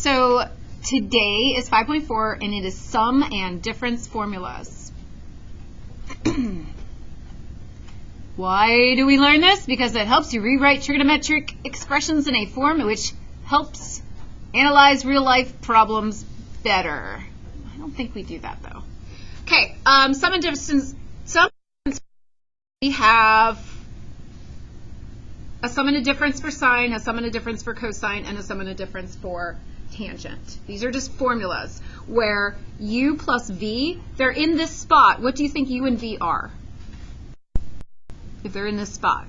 So today is 5.4 and it is sum and difference formulas. Why do we learn this? Because it helps you rewrite trigonometric expressions in a form which helps analyze real life problems better. I don't think we do that though. Okay, sum and difference. We have a sum and a difference for sine, a sum and a difference for cosine, and a sum and a difference for tangent. These are just formulas where u plus v, they're in this spot. What do you think u and v are? If they're in this spot.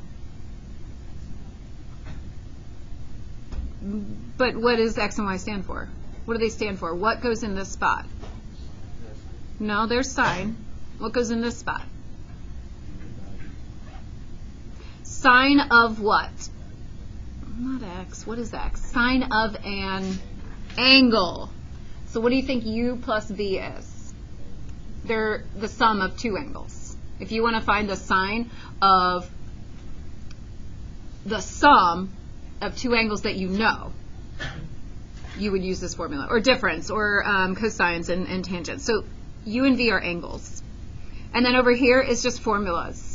But what does x and y stand for? What do they stand for? What goes in this spot? No, there's sine. What goes in this spot? Sine of what? Not x. What is x? Sine of an angle. So what do you think u plus v is? They're the sum of two angles. If you want to find the sine of the sum of two angles that you know, you would use this formula. Or difference, or cosines and tangents. So u and v are angles. And then over here is just formulas.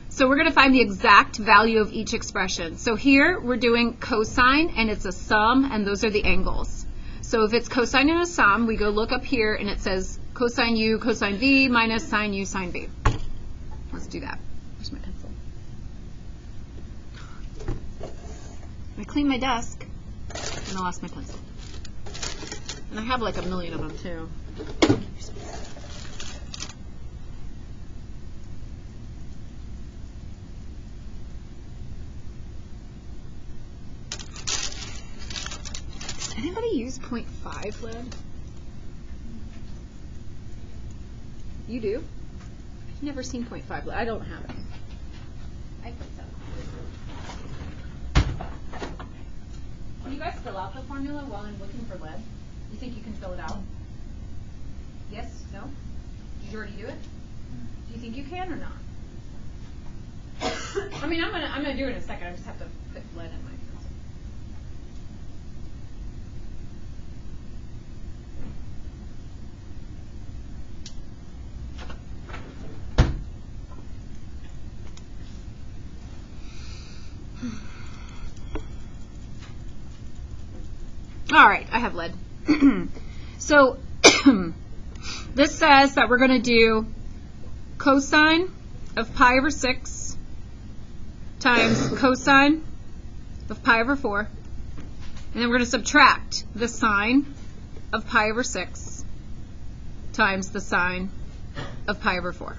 So we're going to find the exact value of each expression. So here we're doing cosine, and it's a sum, and those are the angles. So if it's cosine and a sum, we go look up here, and it says cosine u, cosine v, minus sine u, sine v. Let's do that. Where's my pencil? I cleaned my desk, and I lost my pencil. And I have like a million of them, too. Anybody use 0.5 lead? You do? I've never seen 0.5 lead. I don't have it. I put some. Can you guys fill out the formula while I'm looking for lead? You think you can fill it out? Yes? No? Did you already do it? Do you think you can or not? I mean, I'm gonna do it in a second. I just have to put lead in my pencil. All right, I have lead. So this says that we're going to do cosine of pi over 6 times cosine of pi over 4. And then we're going to subtract the sine of pi over 6 times the sine of pi over 4.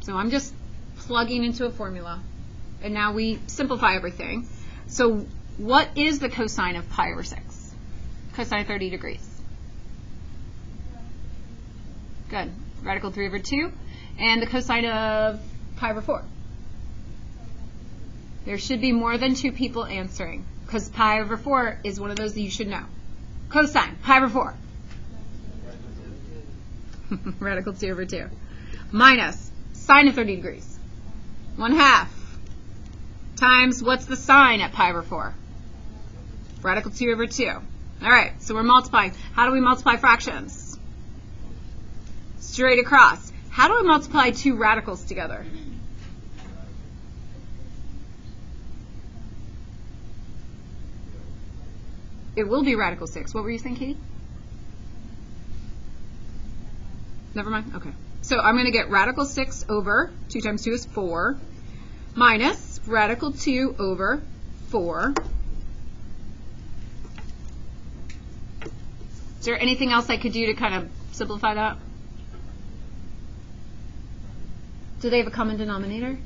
So I'm just plugging into a formula. And now we simplify everything. So what is the cosine of pi over 6? Cosine of 30 degrees. Good. Radical 3 over 2. And the cosine of pi over 4. There should be more than 2 people answering, because pi over 4 is one of those that you should know. Cosine, pi over 4. Radical 2 over 2. Minus sine of 30 degrees. 1/2. Times, what's the sine at pi over 4? Radical 2 over 2. All right, so we're multiplying. How do we multiply fractions? Straight across. How do I multiply two radicals together? It will be radical 6. What were you saying, Katie? Never mind? Okay. So I'm going to get radical 6 over 2 times 2 is 4 minus radical 2 over 4. Is there anything else I could do to kind of simplify that? Do they have a common denominator?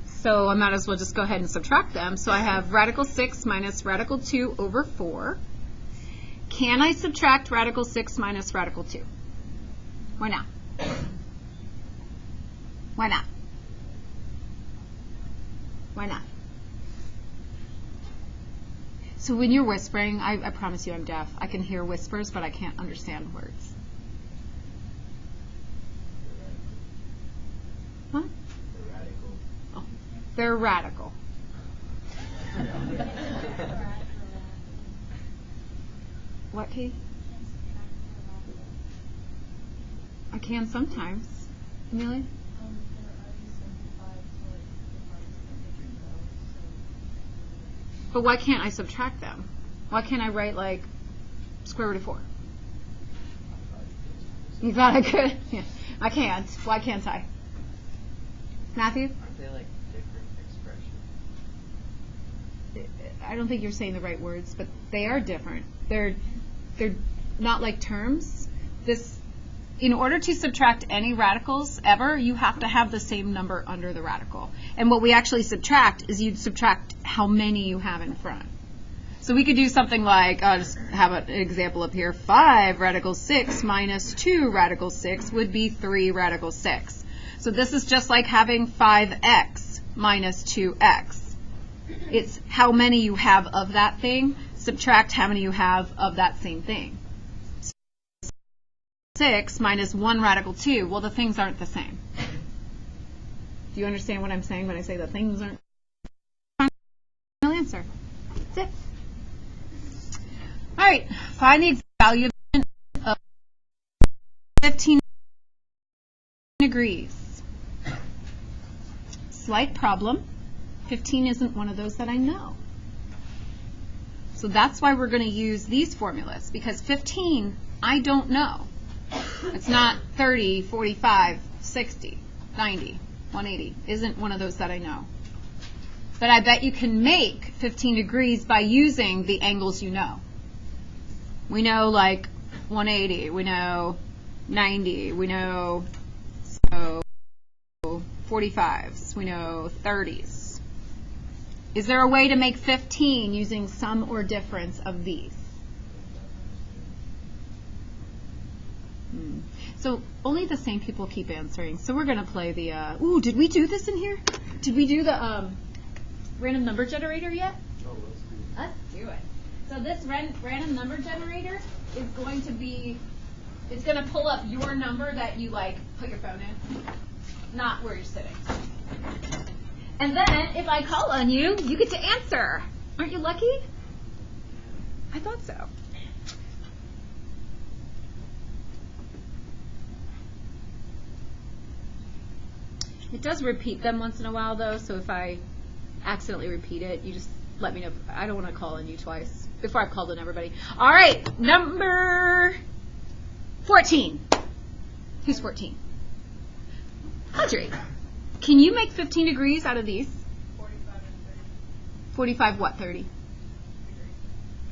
So I might as well just go ahead and subtract them. So I have radical 6 minus radical 2 over 4. Can I subtract radical 6 minus radical 2? Why not? Why not? Why not? So when you're whispering, I promise you I'm deaf. I can hear whispers, but I can't understand words. What? They're radical. What, Kate? I can sometimes. Amelia? But why can't I subtract them? Why can't I write like square root of 4? You thought I could? Yeah. I can't. Why can't I? Matthew? Aren't they like different expressions? I don't think you're saying the right words, but they are different. They're not like terms. In order to subtract any radicals ever, you have to have the same number under the radical. And what we actually subtract is you'd subtract how many you have in front. So we could do something like, I'll just have an example up here. 5 radical 6 minus 2 radical 6 would be 3 radical 6. So this is just like having 5x minus 2x. It's how many you have of that thing, subtract how many you have of that same thing. 6 minus 1 radical 2, well, the things aren't the same. Do you understand what I'm saying when I say the things aren't? Final answer. That's it. All right, find the exact value of 15 degrees. Slight problem. 15 isn't one of those that I know. So that's why we're going to use these formulas, because 15 I don't know. It's not 30, 45, 60, 90, 180. Isn't one of those that I know. But I bet you can make 15 degrees by using the angles you know. We know like 180, we know 90, we know 45s, we know 30s. Is there a way to make 15 using sum or difference of these? So only the same people keep answering. So we're going to play the, ooh, did we do this in here? Did we do the random number generator yet? Oh, Let's do it. So this random number generator is going to be, it's going to pull up your number that you like put your phone in, not where you're sitting. And then if I call on you, you get to answer. Aren't you lucky? I thought so. It does repeat them once in a while, though, so if I accidentally repeat it, you just let me know. I don't want to call on you twice before I've called on everybody. All right, number 14. Who's 14? Audrey. Can you make 15 degrees out of these? 45 and 30. 45 what, 30?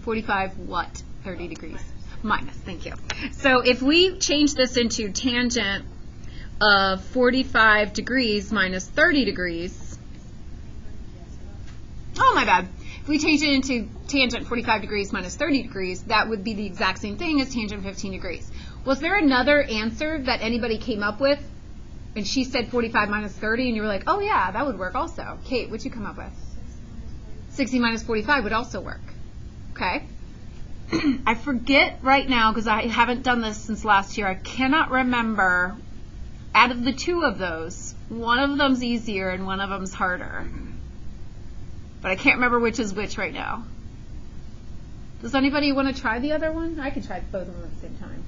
45 what, 30 degrees? Minus, thank you. So if we change this into tangent of 45 degrees minus 30 degrees, oh my bad. If we change it into tangent 45 degrees minus 30 degrees, that would be the exact same thing as tangent 15 degrees. Was there another answer that anybody came up with? And she said 45 minus 30, and you were like, oh yeah, that would work also. Kate, what'd you come up with? 60 minus 45 would also work. Okay. I forget right now, because I haven't done this since last year, I cannot remember, out of the two of those, one of them's easier and one of them's harder. But I can't remember which is which right now. Does anybody want to try the other one? I could try both of them at the same time.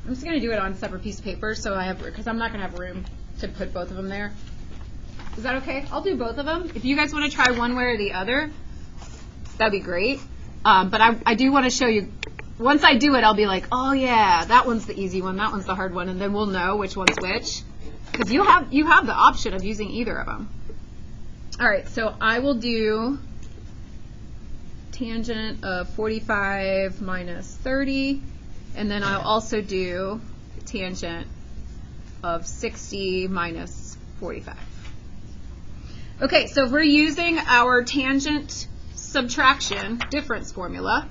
I'm just going to do it on a separate piece of paper, so I have, because I'm not going to have room to put both of them there. Is that okay? I'll do both of them. If you guys want to try one way or the other, that'd be great. But I do want to show you, once I do it, I'll be like, oh yeah, that one's the easy one, that one's the hard one, and then we'll know which one's which. Because you have the option of using either of them. All right, so I will do tangent of 45 minus 30. And then I'll also do tangent of 60 minus 45. Okay, so if we're using our tangent subtraction difference formula,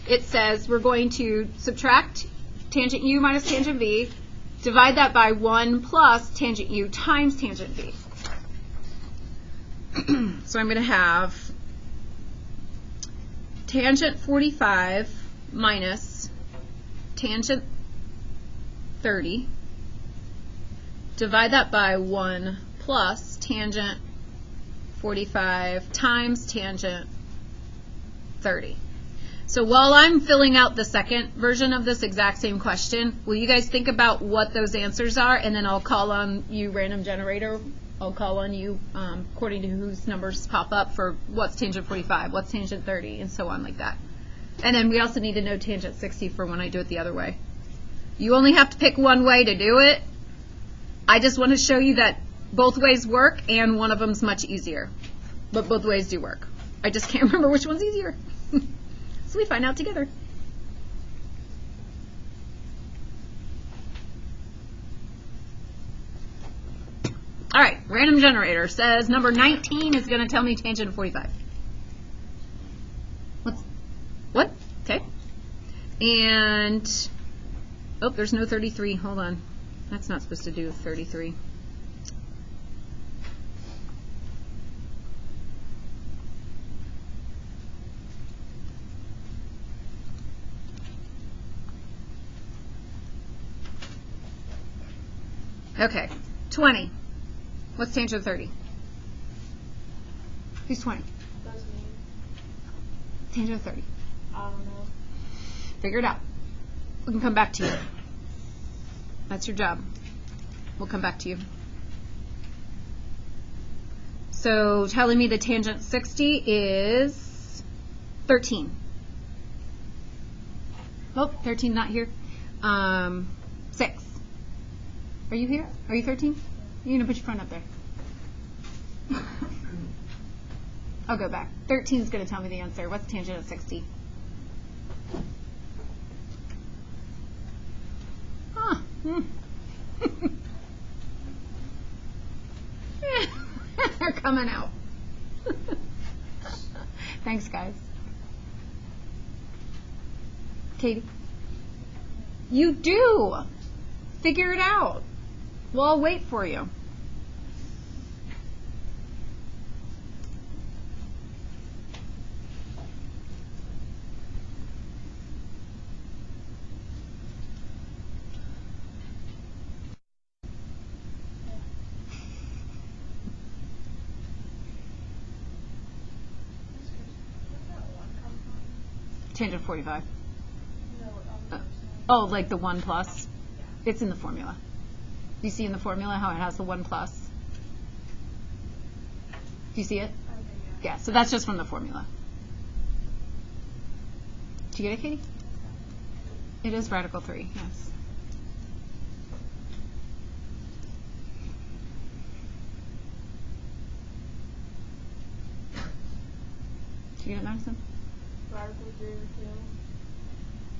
it says we're going to subtract tangent u minus tangent v, divide that by 1 plus tangent u times tangent v. So I'm going to have tangent 45 minus tangent 30, divide that by 1 plus tangent 45 times tangent 30. So while I'm filling out the second version of this exact same question, will you guys think about what those answers are, and then I'll call on you, random generator. I'll call on you according to whose numbers pop up for what's tangent 45, what's tangent 30, and so on like that. And then we also need to know tangent 60 for when I do it the other way. You only have to pick one way to do it. I just want to show you that both ways work, and one of them's much easier. But both ways do work. I just can't remember which one's easier. So we find out together. All right, random generator says number 19 is going to tell me tangent 45. What? Okay. And, oh, there's no 33. Hold on. That's not supposed to do 33. Okay, 20. What's tangent 30? Who's 20? That's me. Tangent 30. I don't know. Figure it out. We can come back to you. That's your job. We'll come back to you. So telling me the tangent 60 is 13. Oh, 13 not here. 6. Are you here? Are you 13? You're going to put your phone up there. I'll go back. 13 is going to tell me the answer. What's tangent at 60? Huh. They're coming out. Thanks, guys. Katie? You do. Figure it out. Well, I'll wait for you. Tangent 45. Oh, like the 1 plus? It's in the formula. Do you see in the formula how it has the 1 plus? Do you see it? Yeah, so that's just from the formula. Did you get it, Katie? It is radical 3, yes. Did you get it, Madison? Radical 3 over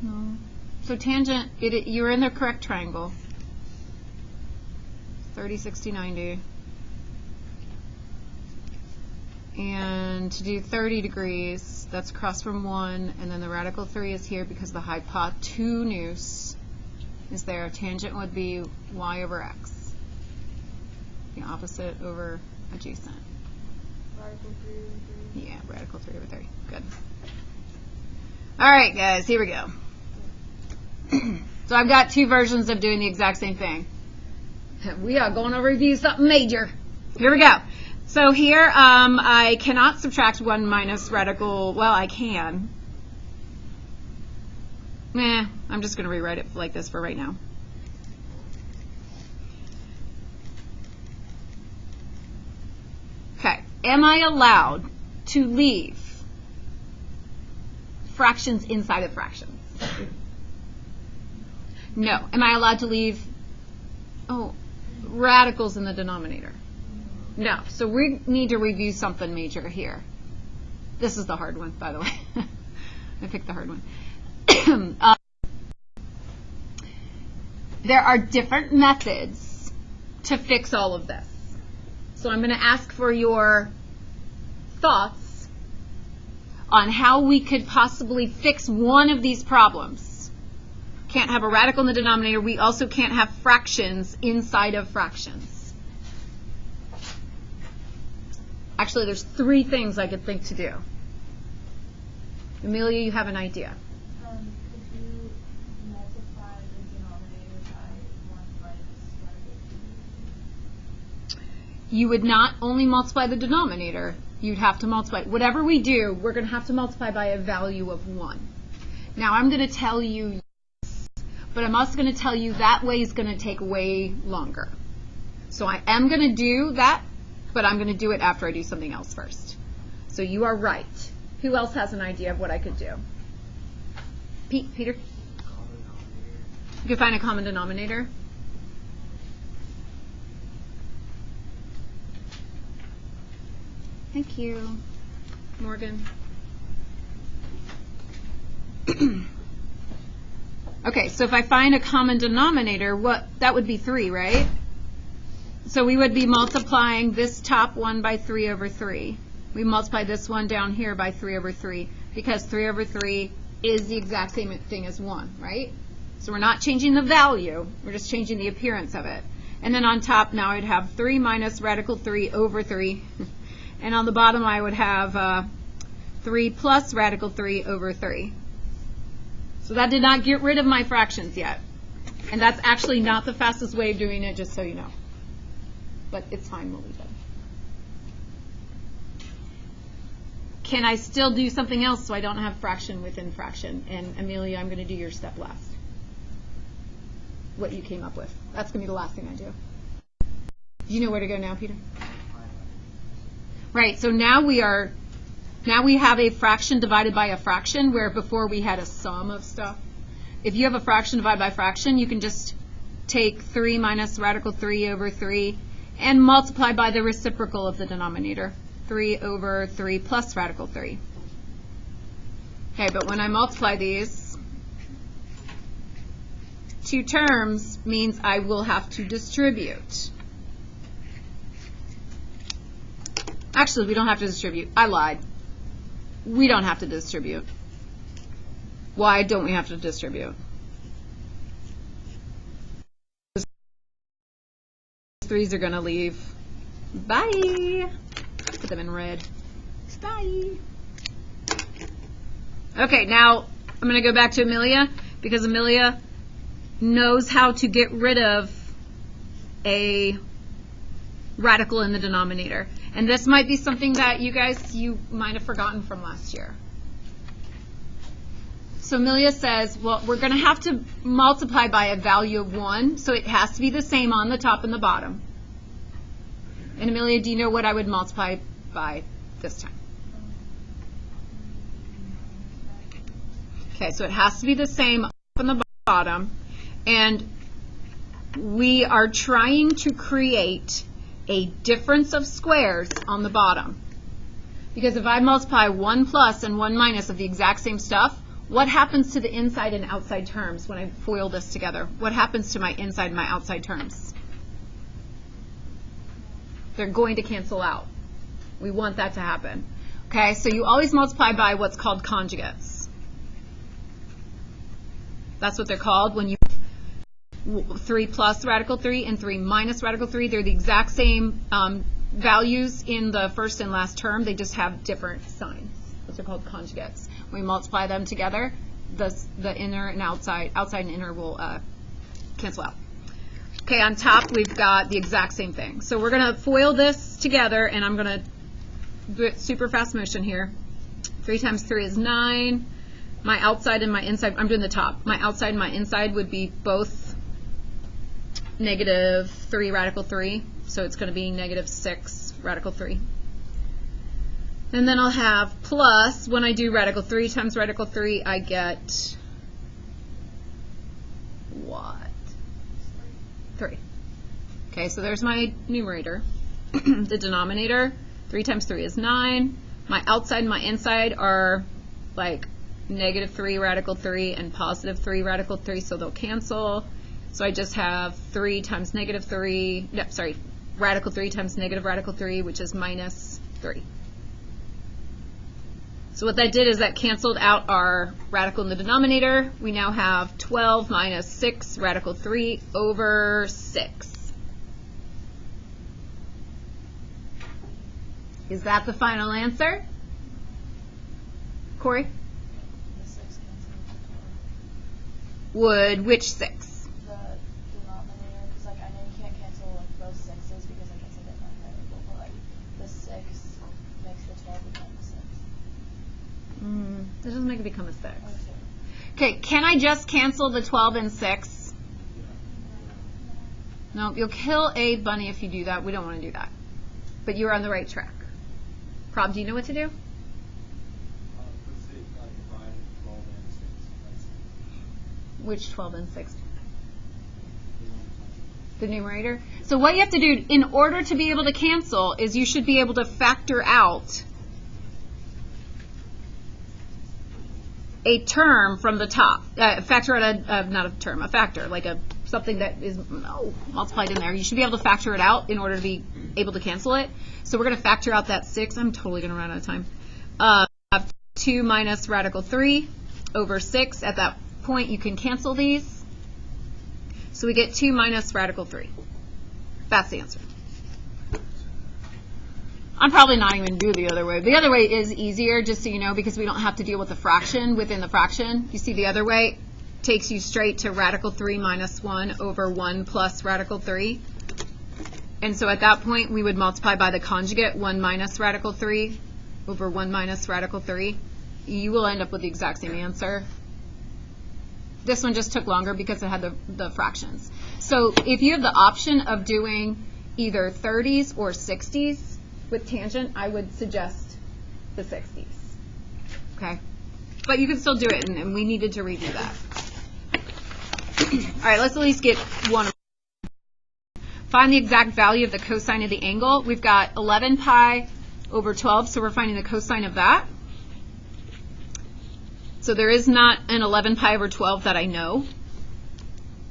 2. No. So tangent, you're in the correct triangle. 30, 60, 90. And to do 30 degrees, that's across from 1, and then the radical 3 is here because the hypotenuse is there. Tangent would be y over x. The opposite over adjacent. Radical 3 over 3. Yeah, radical 3 over 30. Good. All right, guys, here we go. So I've got 2 versions of doing the exact same thing. We are going to review something major. Here we go. So here, I cannot subtract 1 minus radical. Well, I can. I'm just going to rewrite it like this for right now. Okay. Am I allowed to leave fractions inside of fractions? No. Am I allowed to leave radicals in the denominator? No. So we need to review something major here. This is the hard one, by the way. I picked the hard one. There are different methods to fix all of this. So I'm going to ask for your thoughts on how we could possibly fix one of these problems. Can't have a radical in the denominator. We also can't have fractions inside of fractions. Actually, there's 3 things I could think to do. Amelia, you have an idea. Could you multiply the denominator by 1 minus radical 3? You would not only multiply the denominator, you'd have to multiply. Whatever we do, we're going to have to multiply by a value of 1. Now, I'm going to tell you yes, but I'm also going to tell you that way is going to take way longer. So I am going to do that, but I'm going to do it after I do something else first. So you are right. Who else has an idea of what I could do? Peter? You could find a common denominator. Thank you, Morgan. Okay, so if I find a common denominator, that would be 3, right? So we would be multiplying this top one by 3 over 3. We multiply this one down here by 3 over 3 because 3 over 3 is the exact same thing as 1, right? So we're not changing the value, we're just changing the appearance of it. And then on top now I'd have 3 minus radical 3 over 3. And on the bottom I would have 3 plus radical 3 over 3. So that did not get rid of my fractions yet. And that's actually not the fastest way of doing it, just so you know. But it's fine, we'll leave it. Can I still do something else so I don't have fraction within fraction? And Amelia, I'm going to do your step last. What you came up with. That's going to be the last thing I do. Do you know where to go now, Peter? Right, so now we have a fraction divided by a fraction, where before we had a sum of stuff. If you have a fraction divided by fraction, you can just take 3 minus radical 3 over 3 and multiply by the reciprocal of the denominator, 3 over 3 plus radical 3. Okay, but when I multiply these, 2 terms means I will have to distribute. Actually, we don't have to distribute. I lied. We don't have to distribute. Why don't we have to distribute? Those 3's are going to leave. Bye. Put them in red. Bye. Okay, now I'm going to go back to Amelia because Amelia knows how to get rid of a radical in the denominator. And this might be something that you might have forgotten from last year. So Amelia says, well, we're going to have to multiply by a value of 1, so it has to be the same on the top and the bottom. And Amelia, do you know what I would multiply by this time? Okay, so it has to be the same up and the bottom. And we are trying to create a difference of squares on the bottom. Because if I multiply 1 plus and 1 minus of the exact same stuff, what happens to the inside and outside terms when I FOIL this together? What happens to my inside and my outside terms? They're going to cancel out. We want that to happen. Okay, so you always multiply by what's called conjugates. That's what they're called when you 3 plus radical 3 and 3 minus radical 3. They're the exact same values in the first and last term. They just have different signs. Those are called conjugates. When we multiply them together, the inner and outside and inner will cancel out. Okay, on top we've got the exact same thing. So we're going to FOIL this together, and I'm going to do it super fast motion here. 3 times 3 is 9. My outside and my inside, I'm doing the top. My outside and my inside would be both negative 3 radical 3, so it's going to be negative 6 radical 3. And then I'll have plus, when I do radical 3 times radical 3, I get what? 3. Okay, so there's my numerator. The denominator, 3 times 3 is 9. My outside and my inside are like negative 3 radical 3 and positive 3 radical 3, so they'll cancel. So I just have 3 times negative 3, no, sorry, radical 3 times negative radical 3, which is minus 3. So what that did is that canceled out our radical in the denominator. We now have 12 minus 6 radical 3 over 6. Is that the final answer? Corey? The 6 cancels the 12. Would which 6? The denominator, because like I know you can't cancel like both 6's because like it's a different variable, but like the 6 makes the 12 become a 6? That doesn't make it become a 6. Okay. Okay, can I just cancel the 12 and 6? No, you'll kill a bunny if you do that. We don't want to do that. But you're on the right track. Prob, do you know what to do? Let's say divide 12 and 6. Which 12 and 6? The numerator. So what you have to do in order to be able to cancel is you should be able to factor out a term from the top. Factor out not a term, a factor, like something that is multiplied in there. You should be able to factor it out in order to be able to cancel it. So we're going to factor out that 6. I'm totally going to run out of time. 2 minus radical 3 over 6. At that point, you can cancel these. So we get 2 minus radical 3. That's the answer. I'm probably not even do the other way. The other way is easier, just so you know, because we don't have to deal with the fraction within the fraction. You see the other way takes you straight to radical 3 minus 1 over 1 plus radical 3. And so at that point, we would multiply by the conjugate, 1 minus radical 3 over 1 minus radical 3. You will end up with the exact same answer. This one just took longer because it had the fractions. So if you have the option of doing either 30s or 60s with tangent, I would suggest the 60s. Okay? But you can still do it, and we needed to redo that. All right, let's at least get one. Find the exact value of the cosine of the angle. We've got 11 pi over 12, so we're finding the cosine of that. So there is not an 11 pi over 12 that I know.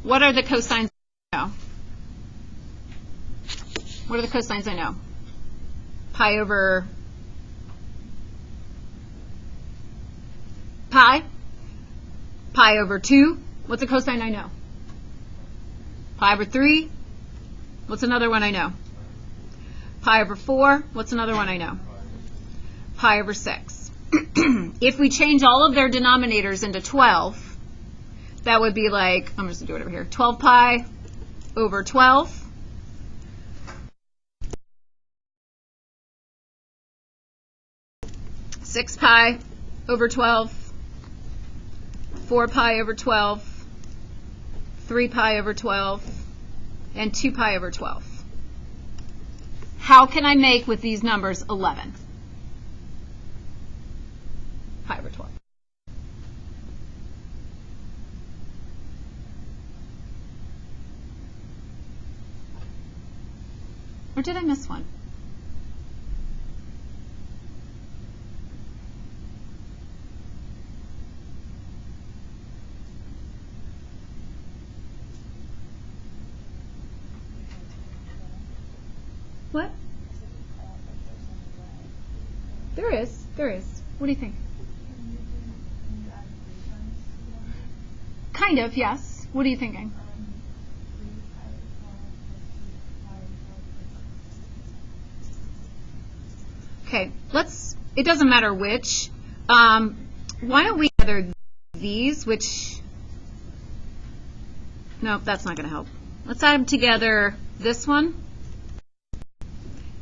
What are the cosines I know? What are the cosines I know? Pi over pi? Pi over 2? What's a cosine I know? Pi over 3? What's another one I know? Pi over 4? What's another one I know? Pi over 6. If we change all of their denominators into 12, that would be like, I'm just going to do it over here, 12 pi over 12. Six pi over 12, 4 pi over 12, 3 pi over 12, and 2 pi over 12. How can I make with these numbers 11? Pi over 12. Or did I miss one? What? There is. There is. What do you think? Kind of, yes. What are you thinking? Okay, it doesn't matter which. Why don't we gather these, which, no, that's not going to help. Let's add together this one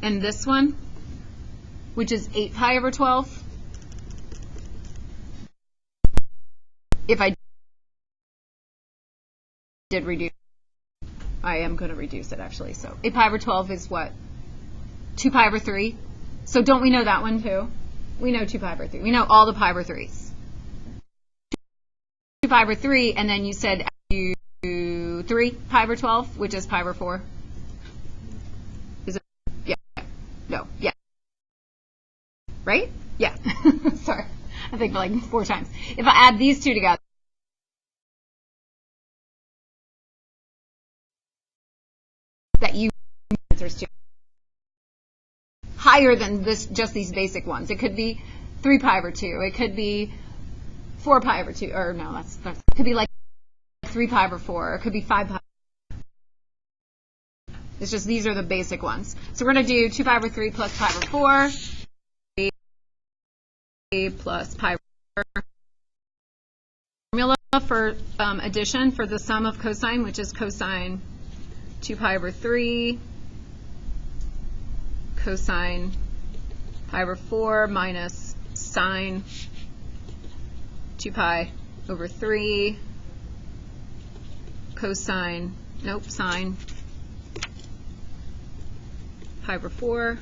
and this one, which is 8 pi over 12. If I did reduce, I am going to reduce it actually. So 8 pi over 12 is what? 2 pi over 3. So don't we know that one too? We know 2 pi over 3. We know all the pi over 3s. 2 pi over 3, and then you said 3 pi over 12, which is pi over 4. Is it? Yeah. No. Yeah. Right? Yeah. Sorry. I think like 4 times. If I add these two together, that you answers to higher than this, just these basic ones. It could be 3 pi over 2. It could be 4 pi over 2. Or no, that's it could be like 3 pi over 4. It could be 5 pi. It's just these are the basic ones. So we're going to do 2 pi over 3 plus pi over 4. 3 plus pi over 4. Formula for addition for the sum of cosine, which is cosine 2 pi over 3 cosine pi over 4 minus sine 2 pi over 3 cosine, nope, sine pi over 4.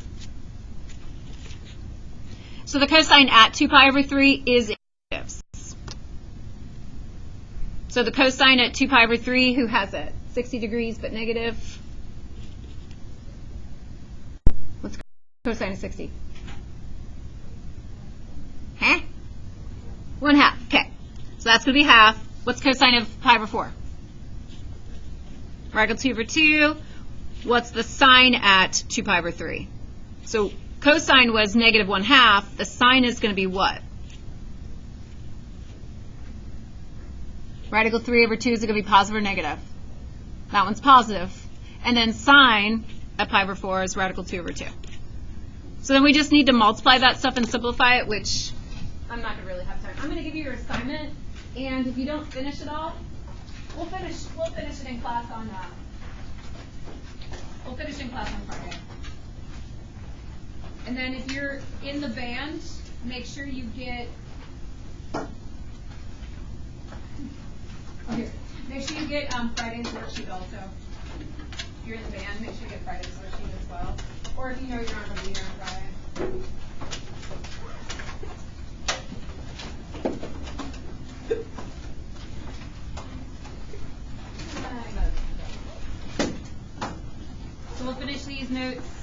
So the cosine at 2 pi over 3 is negatives. So the cosine at 2 pi over 3, who has it? 60 degrees but negative. What's cosine of 60? Huh? 1/2. Okay. So that's going to be half. What's cosine of pi over 4? Radical 2 over 2. What's the sine at 2 pi over 3? So cosine was negative 1/2. The sine is going to be what? Radical 3 over 2 is it going to be positive or negative? That one's positive. And then sine at pi over 4 is radical 2 over 2. So then we just need to multiply that stuff and simplify it, which I'm not going to really have time. I'm going to give you your assignment, and if you don't finish it all, we'll finish it in class on we'll finish in class on Friday. And then if you're in the band, make sure you get make sure you get Friday's worksheet also. If you're in the band, make sure you get Friday's worksheet as well. Or if you know you're not going to be here on Friday. So we'll finish these notes